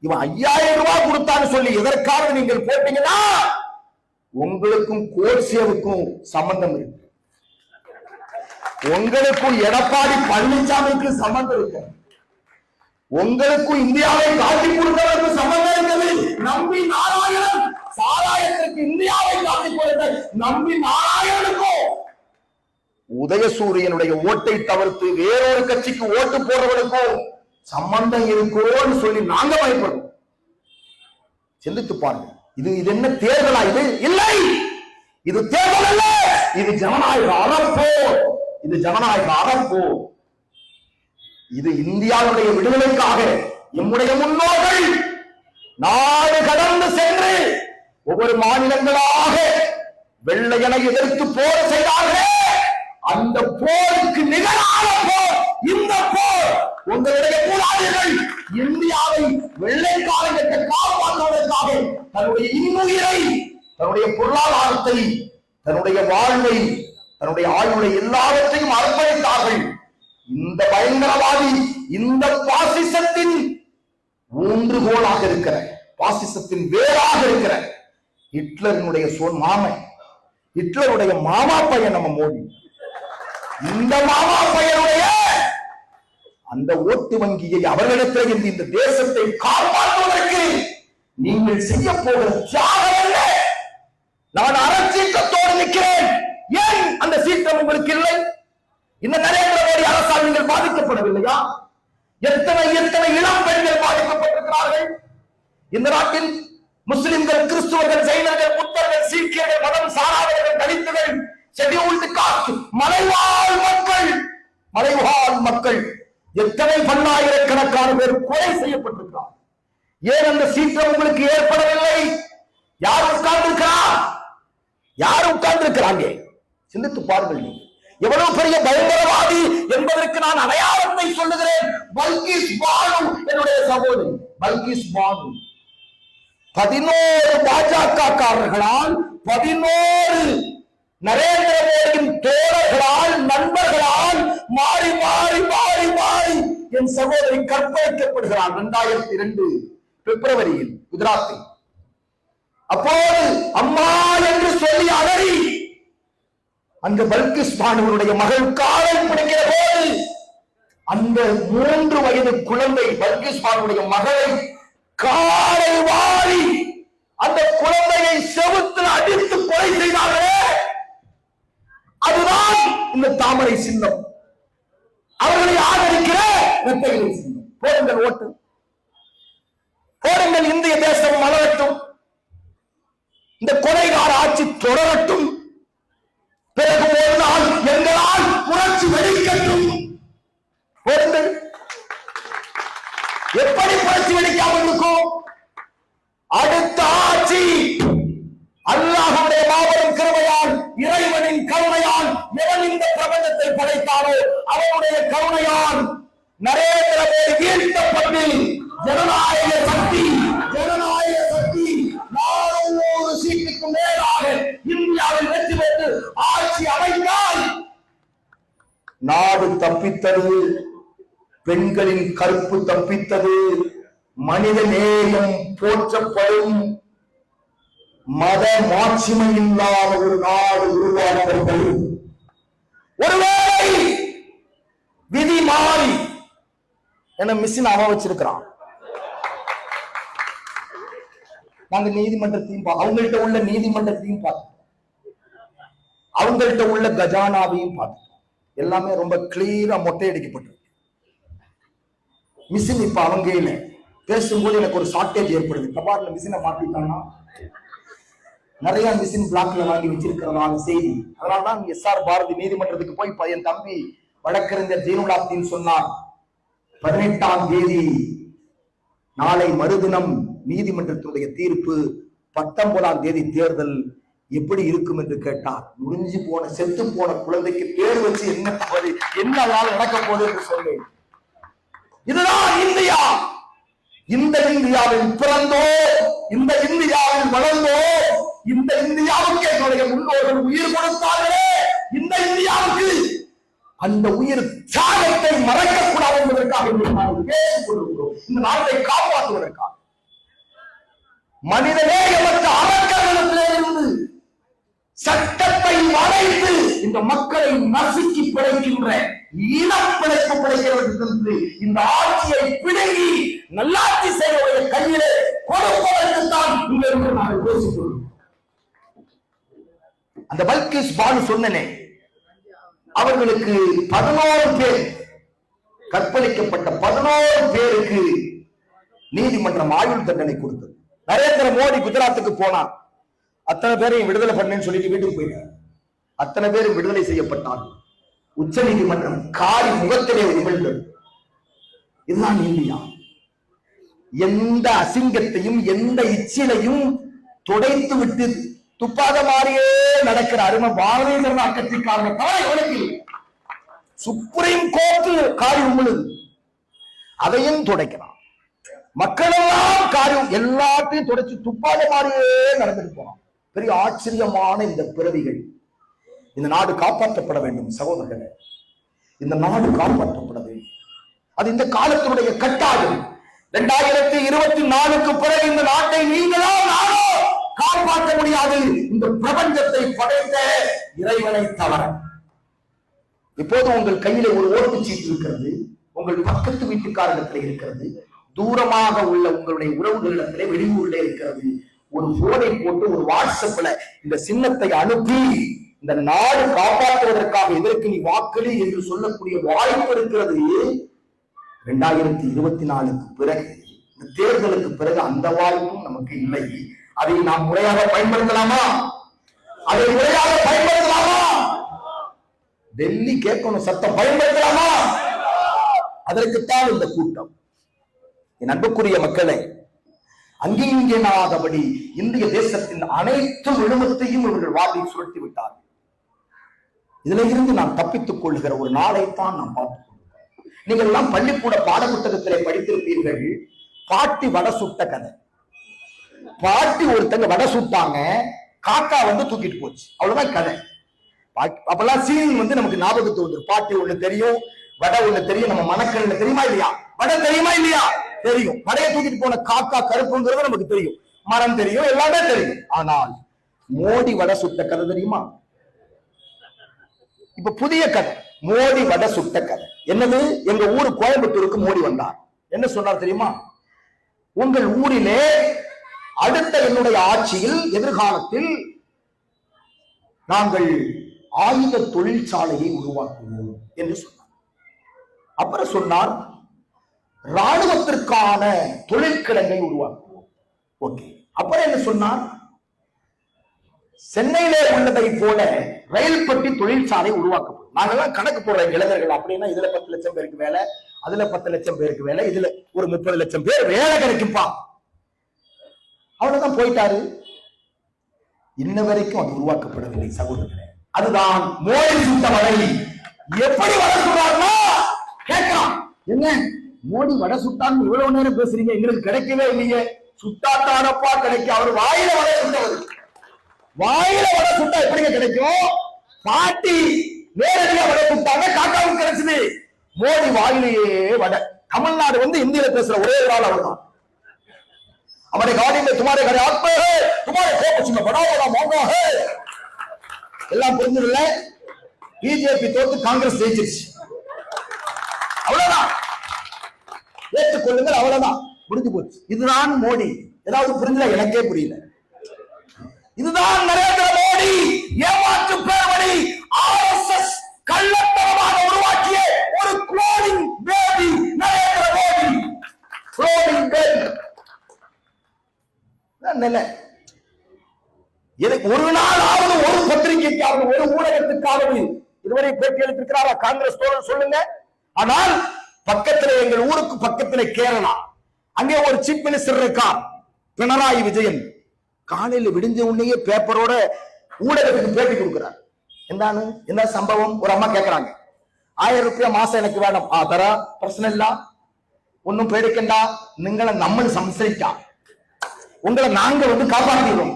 இவன் 5000 ரூபாய் கொடுத்தான்னு சொல்லி எதற்காக நீங்கள் போட்டீங்கன்னா உங்களுக்கும் கோட்சேவுக்கும் சம்பந்தம் இருக்கு. உங்களுக்கும் எடப்பாடி பழனிசாமிக்கு சம்பந்தம் இருக்கு. உங்களுக்கும் இந்தியாவை காட்டி கொடுத்தவருக்கு சம்பந்தம் இருக்கிறது. நம்பி நாராயணன் சாராயத்திற்கு இந்தியாவை காட்டி கொடுத்த நம்பி நாராயணனுக்கும் உதயசூரியனுடைய ஓட்டை தவிர்த்து வேறொரு கட்சிக்கு ஓட்டு போறவனுக்கும் சம்பந்தம் இருக்கோன்னு சொல்லி நாங்க பயப்படுறோம். சிந்தித்து பாருங்க. இது என்ன தேர்தலா? இது இல்லை, இது தேர்தல் அல்ல, இது ஜனநாயக அறப்போர். இது ஜனநாயக அறப்போர். இது இந்தியாவுடைய விடுதலைக்காக எம்முடைய முன்னோர்கள் நாடு கடந்து சென்று ஒவ்வொரு மாநிலங்களாக வெள்ளையனை எதிர்த்து போர் செய்தார்கள். அந்த போருக்கு நிகரான போர் இந்த போர். உங்களுடைய மூதாதையர்கள் இந்தியாவை வெள்ளைக்காரர்களை காப்பாற்றுவதற்காக தன்னுடைய இன்னுயிரை, தன்னுடைய பொருளாதாரத்தை, தன்னுடைய வாழ்வை, தன்னுடைய ஆயுளை எல்லாவற்றையும் அர்ப்பணித்தார்கள். இந்த பயங்கரவாதி, இந்த பாசிசத்தின் ஊன்றுகோலாக இருக்கிற, பாசிசத்தின் வேறாக இருக்கிற ஹிட்லருடைய மாமன், ஹிட்லருடைய மாமா பையன் நம்ம மோடி. இந்த மாமா பையனுடைய அந்த ஓட்டு வங்கியை அவர்களிடத்தில் இருந்து இந்த தேசத்தை காப்பாற்றுவதற்கு நீங்கள் செய்ய போகிற தியாகம் என்ன? நான் அரசீட்டத்தோடு நிற்கிறேன். ஏன் அந்த சீற்றம் உங்களுக்கு இல்லை? இந்த நரேந்திர மோடி அரசால் நீங்கள் பாதிக்கப்படவில்லையா? எத்தனை எத்தனை இளம் பெண்கள் பாதிக்கப்பட்டிருக்கிறார்கள். இந்த நாட்டில் முஸ்லிம்கள், கிறிஸ்துவர்கள், ஜெயினர்கள், புத்தர்கள், சீக்கியர்கள், மதம் சாராதவர்கள், தலித்துகள், ஷெட்யூல்டு காஸ்ட், மலைவாழ் மக்கள், மலைவாழ் மக்கள் எத்தனை பல்லாயிரக்கணக்கான பேர் கொலை செய்யப்பட்டிருக்கிறார். ஏன் அந்த சீற்றம் உங்களுக்கு ஏற்படவில்லை? யார் உட்கார்ந்திருக்கிறார்? யார் உட்கார்ந்திருக்கிறாங்க? சிந்தித்து பாருங்கள். நீங்க எவ்வளவு பெரிய பயங்கரவாதி என்பதற்கு நான் அடையாளத்தை சொல்லுகிறேன். பல்கிஸ் பானு, என்னுடைய சகோதரி பல்கிஸ் பானு 11 பாஜக காரர்களால், 11 நரேந்திர மோடியின் தோழர்களால், நண்பர்களால் மாறி மாறி மாறி மாறி என் சகோதரி கற்பழிக்கப்படுகிறார். 2002 பிப்ரவரியில் குஜராத்தில். அப்போது அம்மா என்று சொல்லி அலறி அந்த பல்கிஸ் பானுவனுடைய மகள் காலை பிடிக்கிற போது அந்த 3 வயது குழந்தை பல்கிஸ் பானுடைய மகளை காலை வாரி அந்த குழந்தையை செவுத்தில் அடித்து கொலை செய்தார்களே, அதுதான் இந்த தாமரை சின்னம். அவர்களை ஆதரிக்கிற இரட்டைகளை சின்னம். போடுங்கள் ஓட்டு, போடுங்கள். இந்திய தேசம் மலரட்டும், இந்த கொலைகார ஆட்சி தொடரட்டும். பிறகு ஒரு நாள் எங்களால் புரட்சி வெடிக்கட்டும். போடுங்கள். எப்படி புரட்சி வெடிக்காமல் இருக்கும்? அடுத்த ஆட்சி அல்லாஹ்வுடைய மாபெரும் கிருபையால், இறைவனின் கருணையால், எவன் இந்த பிரபஞ்சத்தை படைத்தானோ அவனுடைய கருணையால் நரேந்திர மோடி வீழ்த்தப்பட்டு ஜனநாயக சக்தி 400 சீட்டுக்கு மேலாக இந்தியாவில் வெற்றி பெற்று ஆட்சி அமைத்தால் நாடு தப்பித்தது, பெண்களின் கற்பு தப்பித்தது, மனித நேயம் போற்றப்படும், மத மாட்சிமை இல்லாத ஒரு நாடு உருவாக்கப்படும். ஒருவேளை விதி மாறி என்ன மிஷின் அவ வச்சிருக்கிறான். நாங்க நீதிமன்றத்தையும் அவங்கள்ட்ட உள்ள நீதிமன்றத்தையும் பார்த்தோம், அவங்கள்ட்ட உள்ள கஜானாவையும் பார்த்தோம். எல்லாமே ரொம்ப கிளியரா மொட்டையடிக்கப்பட்டிருக்கு. மிஷின் இப்ப அவங்க இல்லை. பேசும்போது எனக்கு ஒரு ஷார்டேஜ் ஏற்படுது. கபார்ல மிஷினை மாத்திட்டாங்கன்னா நிறைய மிஷின் பிளாக்ல வாங்கி வச்சிருக்கிறதான செய்தி. அதனாலதான் எஸ்ஆர் பாரதி நீதிமன்றத்துக்கு போய் என் தம்பி வழக்கறிஞர் ஜெயினுலாப்தீன் சொன்னார், 18ஆம் தேதி நாளை மறுதினம் நீதிமன்றத்துடைய தீர்ப்பு, 19ஆம் தேதி தேர்தல் எப்படி இருக்கும் என்று கேட்டார். முடிஞ்சு போன செத்து போன குழந்தைக்கு பேர் வச்சு என்ன நடக்க போகுது என்று சொன்னேன். இதுதான் இந்தியா. இந்த இந்தியாவில் பிறந்தோ, இந்த இந்தியாவில் வளர்ந்தோ, இந்த இந்தியாவுக்கு என்னுடைய முன்னோர்கள் உயிர் கொடுத்தார்களே, இந்த இந்தியாவுக்கு அந்த உயிர் தியாகத்தை மறைக்கக்கூடாது என்பதற்காக இந்த நாட்டை காப்பாற்றுவதற்காக மனிதநேயமற்ற அரக்கர்களிடத்திலிருந்து சட்டத்தை மறைத்து இந்த மக்களை நசுக்கி பிழைக்கின்ற இனப்பிழைப்பு பிழைக்கிறது. இந்த ஆட்சியை பிடுங்கி நல்லாட்சி செய்வதை கையிலே கொடுப்பதற்கு தான் இங்கிருந்து நாங்கள் பேசிக்கொள்வோம். அந்த பல்கிஸ் பானு சொன்னனே, அவர்களுக்கு 11 பேர் கற்பழிக்கப்பட்ட 11 பேருக்கு நீதிமன்றம் ஆயுள் தண்டனை கொடுத்தது. நரேந்திர மோடி குஜராத்துக்கு போனார், அத்தனை பேரையும் விடுதலை பண்ணேன்னு சொல்லிட்டு வீட்டுக்கு போயிட்டார். அத்தனை பேரும் விடுதலை செய்யப்பட்டார்கள். உச்ச நீதிமன்றம் காரி முகத்திலே உமிழ்ந்தது. இதுதான் இந்தியா. எந்த அசிங்கத்தையும் எந்த இச்சிலையும் துடைத்து விட்டு துப்பாத மாதிரியே நடக்கிற அருமை பாரதிய ஜனதா கட்சிக்காரர்கள் சுப்ரீம் கோர்ட் காரி உமிழுது, அதையும் துடைக்கிறான். மக்களெல்லாம் காரியம் எல்லாத்தையும் துடைச்சு துப்பாத மாதிரியே நடந்துட்டு போறான். பெரிய ஆச்சரியமான இந்த பிறவிகள். இந்த நாடு காப்பாற்றப்பட வேண்டும் சகோதரர்களே, இந்த நாடு காப்பாற்றப்பட வேண்டும். அது இந்த காலத்தினுடைய கட்டாயம். 2024க்கு பிறகு இந்த நாட்டை நீங்களோ நானோ காப்பாற்ற முடியாது, இந்த பிரபஞ்சத்தை படைத்த இறைவனை தவிர. இப்போது உங்கள் கையில ஒரு ஓட்டுச்சீட்டு இருக்கிறது, உங்கள் பக்கத்து வீட்டுக்காரத்தில் இருக்கிறது, தூரமாக உள்ள உங்களுடைய உறவுகளிடத்திலே வெளியூரில் இருக்கிறது. ஒரு போனை போட்டு ஒரு வாட்ஸ்அப்ல இந்த சின்னத்தை அனுப்பி இந்த நாடு காப்பாற்றுவதற்காக இதற்கு நீ வாக்களி என்று சொல்லக்கூடிய வாய்ப்பு இருக்கிறது. 2024க்கு பிறகு, இந்த தேர்தலுக்கு பிறகு அந்த வாய்ப்பும் நமக்கு இல்லை. அதை நாம் முறையாக பயன்படுத்தலாமா? அதை முறையாக பயன்படுத்தலாமா? டெல்லி கேட்கணும், சத்தம் பயன்படுத்தலாமா? அதற்குத்தான் இந்த கூட்டம். என் அன்புக்குரிய மக்களை, அங்கீங்கனாதபடி இந்திய தேசத்தின் அனைத்து விழுமத்தையும் இவர்கள் வாழ்வில் சுழட்டி விட்டார்கள். இதுல இருந்து நாம் தப்பித்துக் கொள்கிற ஒரு நாளைத்தான் நாம் பார்த்துக் கொள்கிறோம். நீங்கள் எல்லாம் பள்ளிக்கூட பாட புத்தகத்திலே படித்திருப்பீர்கள், பாட்டி வடை சுட்ட கதை. பாட்டி ஒருத்தங்க வடை சுட்டாங்க, காக்கா வந்து தூக்கிட்டு போச்சு, அவ்வளவுதான் கதை. அப்பெல்லாம் சீன் வந்து நமக்கு ஞாபகத்து வந்து, பாட்டி ஒண்ணு தெரியும், வடை ஒண்ணு தெரியும், நம்ம மணக்கல்ல தெரியுமா இல்லையா? வடை தெரியுமா இல்லையா? தெரியும். வடையை தூக்கிட்டு போன காக்கா கருப்புங்கிறது நமக்கு தெரியும், மரம் தெரியும், எல்லாமே தெரியும். ஆனால் மோடி வடை சுட்ட கதை தெரியுமா? இப்ப புதிய கதை, மோடி வடை சுட்ட கதை. என்னது? எங்க ஊரு கோயம்புத்தூருக்கு மோடி வந்தார். என்ன சொன்னார் தெரியுமா? உங்கள் ஊரிலே அடுத்த என்னுடைய ஆட்சியில் எதிர்காலத்தில் நாங்கள் ஆயுத தொழிற்சாலையை உருவாக்குவோம் என்று சொன்னார். அப்புறம் சொன்னார், ராணுவத்திற்கான தொழிற்கிடங்கை உருவாக்குவோம். ஓகே. அப்புறம் என்ன சொன்னார்? சென்னையிலே உள்ளதை போல ரயில் பெட்டி தொழிற்சாலை உருவாக்கப்படும். நாங்கெல்லாம் கணக்கு போடுற இளைஞர்கள் அப்படின்னா, இதுல 10 லட்சம் பேருக்கு வேலை, அதுல 10 லட்சம் பேருக்கு வேலை, இதுல ஒரு 30 லட்சம் பேர் வேலை கிடைக்கும்பா. அவ்வளவுதான், போயிட்டாரு. இன்ன வரைக்கும் அது உருவாக்கப்படவில்லை சகோதரர்களே. அதுதான் மோடி சுட்ட வடை. எப்படி வடை சுடுறாருன்னா கேட்கலாம், என்ன மோடி வடை சுட்டான்னு இவ்வளவு நேரம் பேசுறீங்க, எங்களுக்கு கிடைக்கவே இல்லையே. சுட்டாத்தானப்பா கிடைக்கும். அவர் வாயில வடை சுட்டவர், வாயில வடை சுட்டா எப்படிங்க கிடைக்கும்? பாட்டி நேரடியா வடை சுட்டாங்க, காக்காவுக்கு கிடைச்சது. மோடி வாயிலேயே வடை. தமிழ்நாடு வந்து இந்தியில பேசுற ஒரே ஒரு ஆள் அவர் தான். हमारे गाड़ी में तुम्हारे घर आग पे है, तुम्हारे फोकस में बड़ा बड़ा महंगा है. எல்லாம் புரிஞ்சுல. பிஜேபி தோத்து காங்கிரஸ் ஜெயிச்சிருச்சு, அவ்வளவுதான். ஏற்றுக்கொள்ளுங்கள், அவ்வளவுதான், முடிஞ்சு போச்சு. இதுதான் மோடி. ஏதாவது புரிஞ்சல? எனக்கே புரியல. இதுதான் நரேந்திர மோடி ஏமாற்று பேரவழி ஆர்எஸ்எஸ் கள்ளத்தனமாக உருவாக்கிய ஒரு cloning baby Narendra Modi. Cloning baby ஒரு நாளாவது ஒரு பத்திரிகைக்காவது ஒரு ஊடகத்துக்காவது இதுவரை பேட்டி அளித்திருக்கிறாரா காங்கிரஸ் தோழர்? சொல்லுங்க. ஆனால் பக்கத்துல, எங்கள் ஊருக்கு பக்கத்துல கேரளா, அங்கே ஒரு சீஃப் மினிஸ்டர் இருக்கார், பினராயி விஜயன். காலையில விடிஞ்ச உடனேயே பேப்பரோட ஊடகத்துக்கு பேட்டி கொடுக்கிறார். என்ன சம்பவம்? ஒரு அம்மா கேட்கிறாங்க, 1000 ரூபாய் மாசம் எனக்கு வேணும். தர பிரச்சனை இல்ல, ஒன்னும் பேடிக்கண்டா, நீங்களை நம்ம சம்சரிக்கா, உங்களை நாங்க வந்து காப்பாற்றிடுவோம்.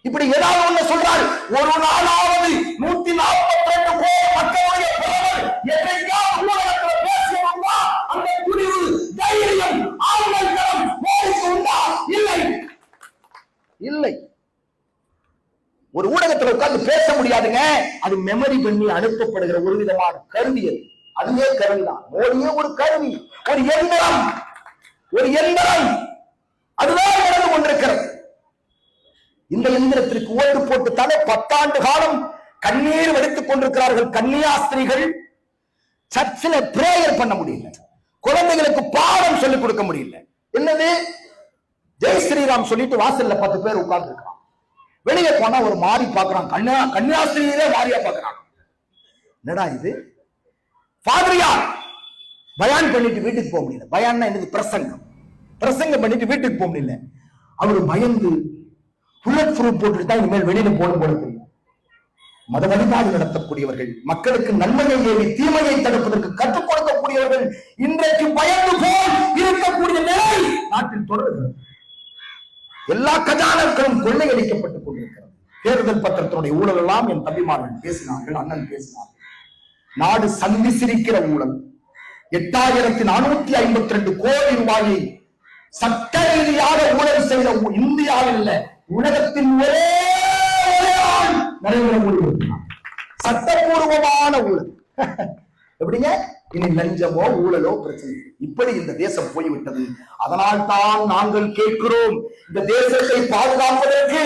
இப்படி ஏதாவது ஒண்ணு சொல்றாரு. ஒரு நாளாவது 142 கோடி மக்களுடைய பிரதமர் என்னைக்காவது ஊடகத்தில் பேசியவங்களா? அந்த துணிவு, தைரியம், ஆண்மைத்தனம் மோடிக்கு உண்டா? இல்லை, இல்லை. ஒரு ஊடகத்தில் உட்கார்ந்து பேச முடியாதுங்க. அது மெமரி பண்ணி அனுப்பப்படுகிற ஒரு விதமான கருவி. அதுவே கருவிதான். மோடியே ஒரு கருவி, ஒரு எந்திரம், ஒரு எந்திரம். அதுதான் நடந்து கொண்டிருக்கிறது. இந்த எந்திரத்திற்கு ஓட்டு போட்டு தானே 10 ஆண்டு காலம் கண்ணீர் வடித்துக் கொண்டிருக்கிறார்கள் கன்னியாஸ்திரிகள். சர்ச்சில் பிரேயர் பண்ண முடியல, குழந்தைகளுக்கு பாடம் சொல்லிக் கொடுக்க முடியல. என்னது, ஜெய் ஸ்ரீராம் சொல்லிட்டு வாசல்ல 10 பேர் உட்கார்ந்து இருக்கிறான். வெளியே போனா ஒரு மாறி பாக்குறான், கன்னியாஸ்திரியிலே மாறியா பாக்குறான். என்னடா இது? ஃபாதரியார் பயான் பண்ணிட்டு வீட்டுக்கு போக முடியல. பயான்னா என்னது? பிரசங்கம் பண்ணிட்டு வீட்டுக்கு போக முடியல. அவரு பயந்து புல்லட் ப்ரூஃப் போட்டுட்டு தான் இனிமேல் வெளியில போட தெரியும். மத வழிபாடு நடத்தக்கூடியவர்கள், மக்களுக்கு நன்மையை ஏவி தீமையை தடுப்பதற்கு கற்றுக் கொடுக்கக்கூடியவர்கள் இன்றைக்கு பயந்து போல் இருக்கக்கூடிய நிலை நாட்டில் தொடர்கிறது. எல்லா கஜானர்களும் கொள்ளையடிக்கப்பட்டுக் கொண்டிருக்கிறது. தேர்தல் பத்திரத்தினுடைய ஊழல் எல்லாம் என் தம்பிமார்கள் பேசினார்கள், அண்ணன் பேசினார்கள். நாடு சந்தி சிரிக்கிற ஊழல். 8452 கோடி ரூபாயை சட்ட ரீதியாக ஊழல் செய்த இந்தியாவில் இல்ல, உலகத்தின் ஒரே ஆள் நரேந்திர மோடி. சட்டப்பூர்வமான ஊழல். எப்படிங்க? இனி லஞ்சமோ ஊழலோ பிரச்சனை. இப்படி இந்த தேசம் போய்விட்டது. அதனால் தான் நாங்கள் கேட்கிறோம், இந்த தேசத்தை பாதுகாப்பதற்கு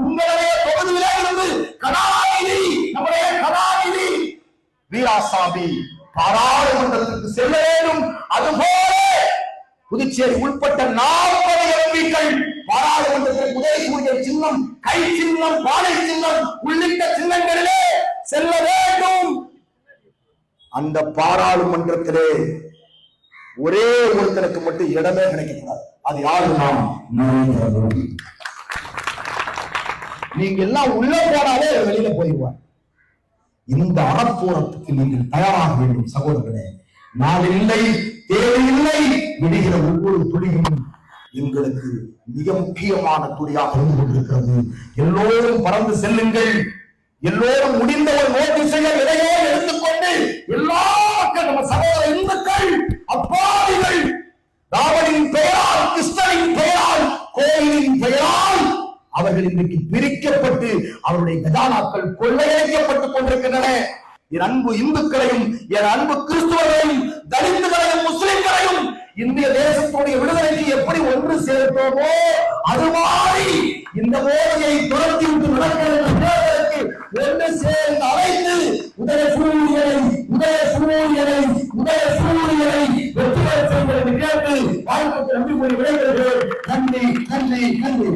உங்களுடைய தொகுதியிலே இருந்து நம்முடைய கலாநிதி வீராசாமி பாராளுமன்றத்திற்கு செல்ல வேண்டும். அதுபோல புதுச்சேரி உட்பட்ட 40 எம்பிக்கள் பாராளுமன்றத்திற்கு உதயசூரிய சின்னம், கை சின்னம், பானை சின்னம் உள்ளிட்ட சின்னங்களிலே செல்ல வேண்டும். அந்த பாராளுமன்றத்திலே ஒரே ஒருத்தருக்கு மட்டும் இடமே கிடைக்கக்கூடாது. அது யாருன்னா நரேந்திர மோடி. நீங்க எல்லாம் உள்ள போனாலே வெளியில போயிடுவார். இந்த அறப்போராட்டத்துக்கு நீங்கள் தயாராக வேண்டும் சகோதரர்களே. நாள் இல்லை, தேவையில்லை. விடுகிற ஒவ்வொரு துளியும் எங்களுக்கு மிக முக்கியமான துளியாக இருந்து கொண்டிருக்கிறது. எல்லோரும் பறந்து செல்லுங்கள். எல்லோரும் முடிந்த ஒரு நோட்டீஸையும் எதையோ எடுத்துக்கொண்டு எல்லா மக்கள், நம்ம சகோதர இந்துக்கள், அப்பாவிகள், ராவணின் பெயரால், கிருஷ்ணனின் பெயரால், கோயிலின் பெயரால் அவர்கள் இன்றைக்கு பிரிக்கப்பட்டு அவருடைய கஜானாக்கள் கொள்ளையடிக்கப்பட்டுக் கொண்டிருக்கின்றன. என் அன்பு இந்துக்களையும், என் அன்பு கிறிஸ்துவர்களையும், தலித்துகளையும், முஸ்லிம்களையும் இந்திய தேசத்துடைய விடுதலைக்கு எப்படி ஒன்று சேர்த்தோமோ அது மாதிரி இந்த மோடியை துரத்தி விட்டு நடக்கிறது. ஒன்று சேர்ந்து அழைத்து உதயசூரியனை வெற்றி பெற செய்வது கேட்டு வாழ்க்கை நம்பி போய் விடைபெறுகிறேன். நன்றி, நன்றி, நன்றி.